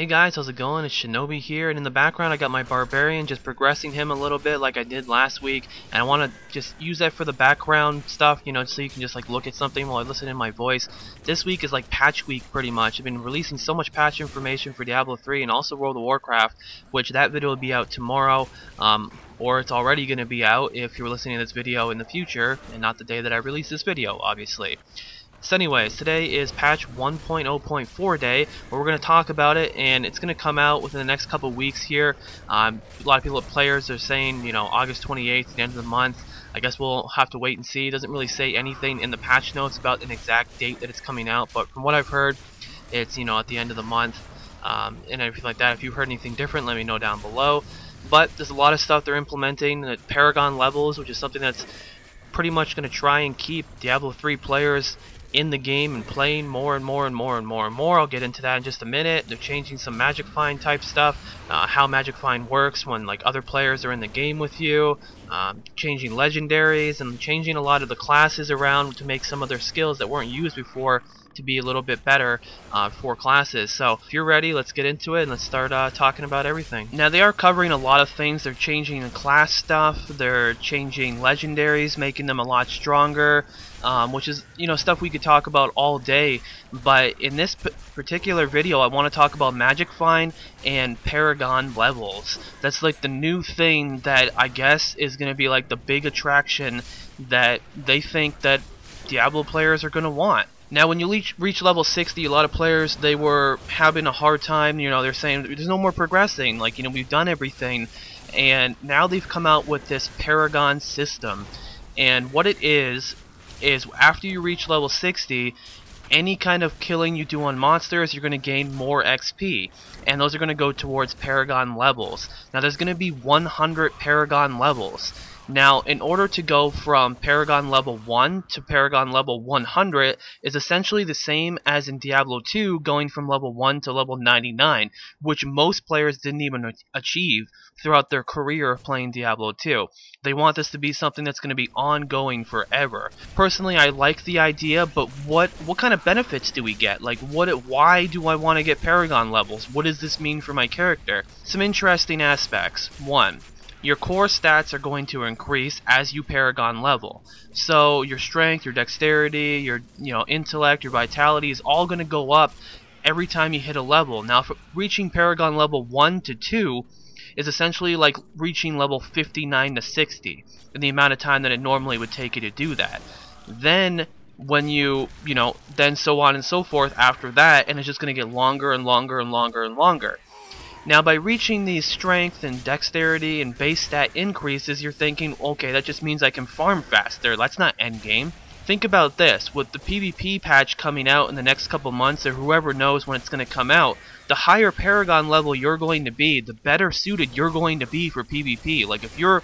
Hey guys, how's it going? It's Shinobi here, and in the background I got my Barbarian, just progressing him a little bit like I did last week, and I want to just use that for the background stuff, you know, so you can just like look at something while I listen to my voice. This week is like patch week pretty much. I've been releasing so much patch information for Diablo 3 and also World of Warcraft, which that video will be out tomorrow, or it's already going to be out if you're listening to this video in the future, and not the day that I release this video, obviously. So anyways, today is patch 1.0.4 day, where we're going to talk about it, and it's going to come out within the next couple weeks here. A lot of people, players, are saying, you know, August 28th, the end of the month. I guess we'll have to wait and see. It doesn't really say anything in the patch notes about an exact date that it's coming out, but from what I've heard, it's, you know, at the end of the month, and everything like that. If you heard anything different, let me know down below. But there's a lot of stuff they're implementing. Paragon Levels, which is something that's pretty much going to try and keep Diablo 3 players in the game and playing more and more and more and more and more. I'll get into that in just a minute. They're changing some Magic Find type stuff, how Magic Find works when like other players are in the game with you, changing legendaries, and changing a lot of the classes around to make some of their skills that weren't used before to be a little bit better for classes. So if you're ready, let's get into it and let's start talking about everything. Now they are covering a lot of things. They're changing the class stuff, they're changing legendaries, making them a lot stronger, which is, you know, stuff we could talk about all day, but in this particular video I want to talk about Magic Find and Paragon Levels. That's like the new thing that I guess is going to be like the big attraction that they think that Diablo players are going to want. Now when you reach level 60, a lot of players, they were having a hard time, you know, they're saying there's no more progressing, like, you know, we've done everything, and now they've come out with this Paragon system, and what it is after you reach level 60, any kind of killing you do on monsters, you're going to gain more XP, and those are going to go towards Paragon Levels. Now there's going to be 100 Paragon Levels. Now, in order to go from Paragon level 1 to Paragon level 100 is essentially the same as in Diablo 2 going from level 1 to level 99, which most players didn't even achieve throughout their career of playing Diablo 2. They want this to be something that's going to be ongoing forever. Personally, I like the idea, but what kind of benefits do we get? Like, why do I want to get Paragon levels? What does this mean for my character? Some interesting aspects. 1. Your core stats are going to increase as you Paragon level. So your strength, your dexterity, your intellect, your vitality is all going to go up every time you hit a level. Now, reaching Paragon level 1 to 2 is essentially like reaching level 59 to 60 in the amount of time that it normally would take you to do that. Then when then so on and so forth after that, and it's just going to get longer and longer and longer and longer. Now by reaching these strength and dexterity and base stat increases, you're thinking, okay, that just means I can farm faster. That's not endgame. Think about this, with the PvP patch coming out in the next couple months, or whoever knows when it's going to come out, the higher Paragon level you're going to be, the better suited you're going to be for PvP. Like if you're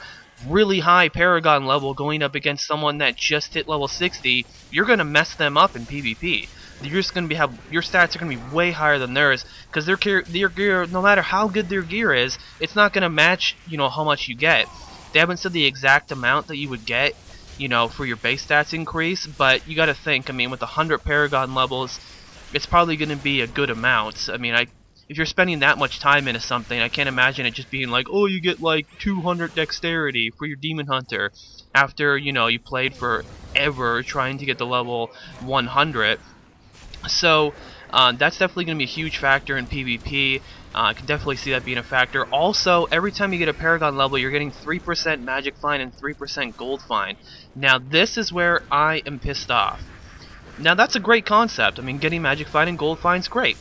really high Paragon level going up against someone that just hit level 60, you're going to mess them up in PvP. You're just going to have your stats are going to be way higher than theirs, because their gear, no matter how good their gear is, it's not going to match, you know, how much you get. They haven't said the exact amount that you would get, you know, for your base stats increase, but you got to think, I mean, with 100 Paragon levels, it's probably going to be a good amount. I mean, if you're spending that much time into something, I can't imagine it just being like, oh, you get like 200 dexterity for your Demon Hunter after, you know, you played forever trying to get the level 100. So that's definitely going to be a huge factor in PvP. I can definitely see that being a factor. Also, every time you get a Paragon level, you're getting 3% Magic Find and 3% Gold Find. Now, this is where I am pissed off. Now, that's a great concept. I mean, getting Magic Find and Gold Find is great.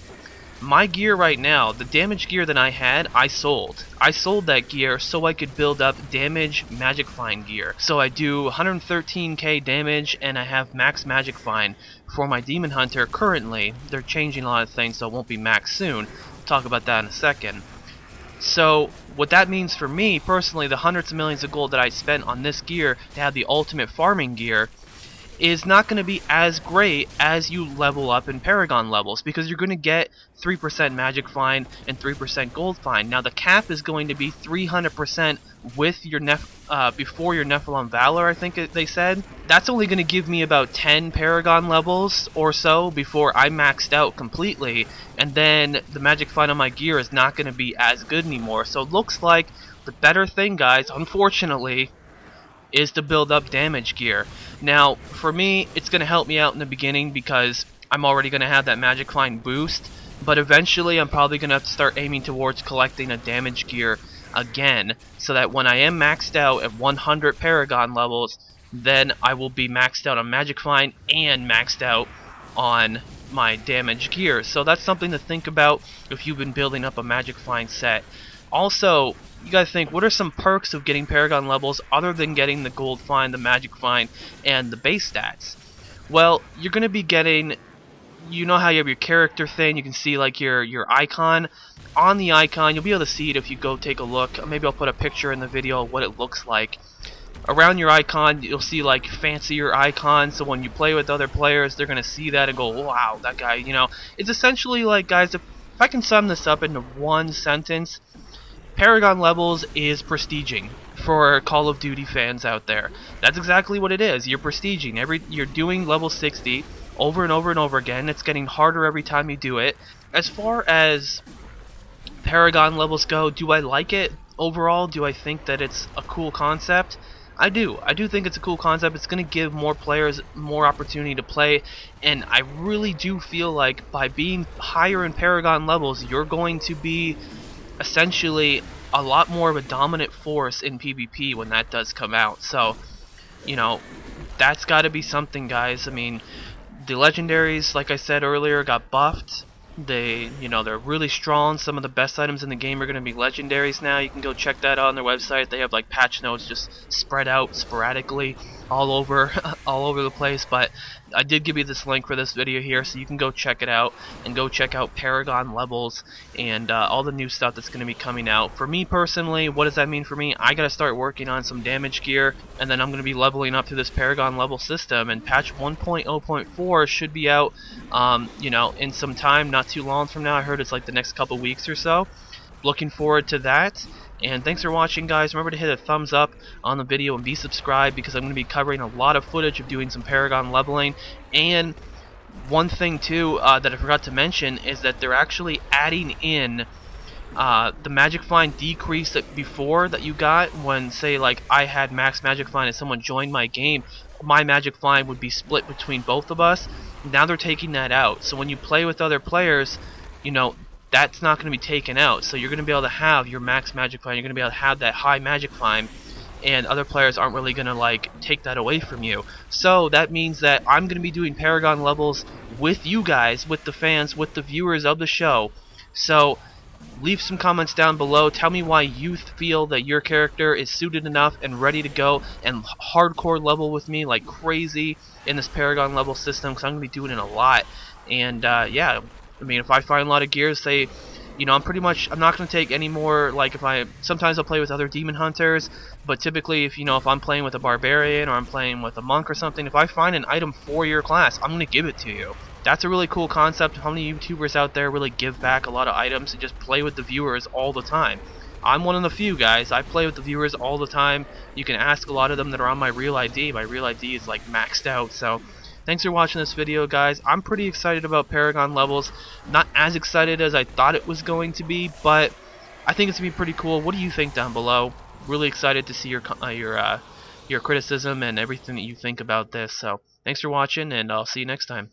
My gear right now, the damage gear that I had, I sold. I sold that gear so I could build up damage Magic Find gear. So I do 113k damage and I have max Magic Find for my Demon Hunter currently. They're changing a lot of things, so it won't be max soon. We'll talk about that in a second. So what that means for me personally, the hundreds of millions of gold that I spent on this gear to have the ultimate farming gear, is not going to be as great as you level up in Paragon levels, because you're going to get 3% Magic Find and 3% Gold Find. Now the cap is going to be 300% with your before your Nephilim Valor, I think they said. That's only going to give me about 10 Paragon levels or so before I maxed out completely, and then the Magic Find on my gear is not going to be as good anymore. So it looks like the better thing, guys, unfortunately, is to build up damage gear. Now, for me, it's going to help me out in the beginning because I'm already going to have that Magic Find boost, but eventually I'm probably going to have to start aiming towards collecting a damage gear again, so that when I am maxed out at 100 Paragon levels, then I will be maxed out on Magic Find and maxed out on my damage gear. So that's something to think about if you've been building up a Magic Find set. Also, you gotta think, what are some perks of getting Paragon levels other than getting the Gold Find, the Magic Find, and the base stats? Well, you're gonna be getting, you know how you have your character thing, you can see like your icon. On the icon, you'll be able to see it if you go take a look. Maybe I'll put a picture in the video of what it looks like. Around your icon, you'll see like fancier icons, so when you play with other players, they're gonna see that and go, wow, that guy, you know. It's essentially like, guys, if I can sum this up into one sentence, Paragon Levels is prestiging for Call of Duty fans out there. That's exactly what it is. You're prestiging. You're doing level 60 over and over and over again. It's getting harder every time you do it. As far as Paragon Levels go, do I like it overall? Do I think that it's a cool concept? I do. I do think it's a cool concept. It's going to give more players more opportunity to play, and I really do feel like by being higher in Paragon Levels, you're going to be essentially a lot more of a dominant force in PvP when that does come out. So, you know, that's got to be something, guys. I mean, the legendaries, like I said earlier, got buffed. They're really strong. Some of the best items in the game are going to be legendaries now. You can go check that out on their website. They have like patch notes just spread out sporadically all over the place. But I did give you this link for this video here, so you can go check it out and go check out Paragon Levels and all the new stuff that's going to be coming out. For me personally, what does that mean for me? I got to start working on some damage gear, and then I'm going to be leveling up through this Paragon level system. And patch 1.0.4 should be out, in some time, not too long from now. I heard it's like the next couple weeks or so. Looking forward to that. And thanks for watching, guys. Remember to hit a thumbs up on the video and be subscribed, because I'm going to be covering a lot of footage of doing some Paragon leveling. And one thing too that I forgot to mention is that they're actually adding in the Magic Find decrease that before that you got when, say, like I had max Magic Find and someone joined my game, my Magic Find would be split between both of us. Now they're taking that out, so when you play with other players, that's not going to be taken out. So you're going to be able to have your max Magic Find, you're going to be able to have that high Magic Find, and other players aren't really going to like take that away from you. So that means that I'm going to be doing Paragon Levels with you guys, with the fans, with the viewers of the show. So leave some comments down below. Tell me why you feel that your character is suited enough and ready to go and hardcore level with me like crazy in this Paragon level system, because I'm going to be doing it a lot. And yeah, I mean, if I find a lot of gears, say, I'm not going to take any more, like, sometimes I'll play with other demon hunters, but typically if I'm playing with a barbarian or I'm playing with a monk or something, if I find an item for your class, I'm going to give it to you. That's a really cool concept. How many YouTubers out there really give back a lot of items and just play with the viewers all the time? I'm one of the few, guys. I play with the viewers all the time. You can ask a lot of them that are on my real ID. My real ID is like maxed out, so thanks for watching this video, guys. I'm pretty excited about Paragon Levels. Not as excited as I thought it was going to be, but I think it's going to be pretty cool. What do you think down below? Really excited to see your criticism and everything that you think about this. So thanks for watching, and I'll see you next time.